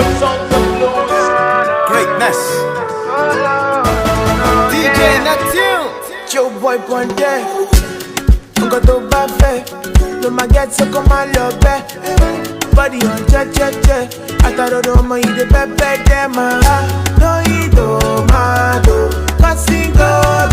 pure sounds of blues. Greatness. DJ Neptune. Joe boy Ponte. Ungo to babe. No ma get so come and love it. Body on che. Ataro do mo ide pepe dem. No ido mado. Cause go